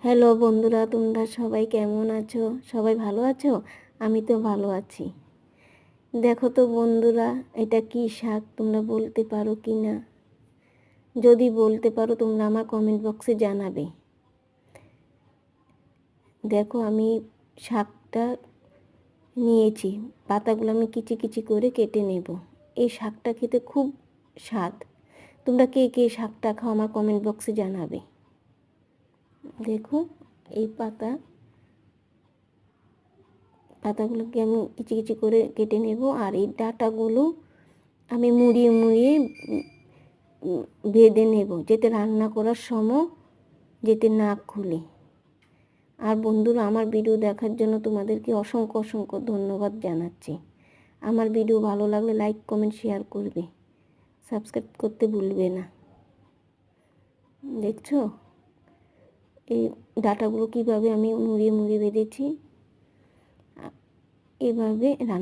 Hello বন্ধুরা, তোমরা সবাই কেমন আছো? সবাই ভালো আছো? আমি তো ভালো আছি। দেখো তো বন্ধুরা, এটা কি শাক তোমরা বলতে পারো কি না? যদি বলতে পারো তোমরা আমার কমেন্ট বক্সে জানাবে। দেখো আমি শাকটা নিয়েছি, পাতাগুলো আমি কিচি কিচি করে কেটে নেব। এই শাকটা খেতে খুব স্বাদ। তোমরা কে কে শাকটা খাও আমার কমেন্ট বক্সে জানাবে। দেখো এই পাতাগুলোকে আমি কিচি কিচি করে কেটে নেব, আর এই ডাঁটাগুলো আমি মুড়িয়ে মুড়িয়ে বেঁধে নেব, যাতে রান্না করার সময় যাতে না খুলে। আর বন্ধুরা, আমার ভিডিও দেখার জন্য তোমাদেরকে অসংখ্য অসংখ্য ধন্যবাদ জানাচ্ছি। আমার ভিডিও ভালো লাগলে লাইক কমেন্ট শেয়ার করবে, সাবস্ক্রাইব করতে ভুলবে না। দেখছো এই ডাঁটাগুলো কীভাবে আমি মুড়িয়ে মুড়িয়ে বেঁধেছি, এভাবে রান্না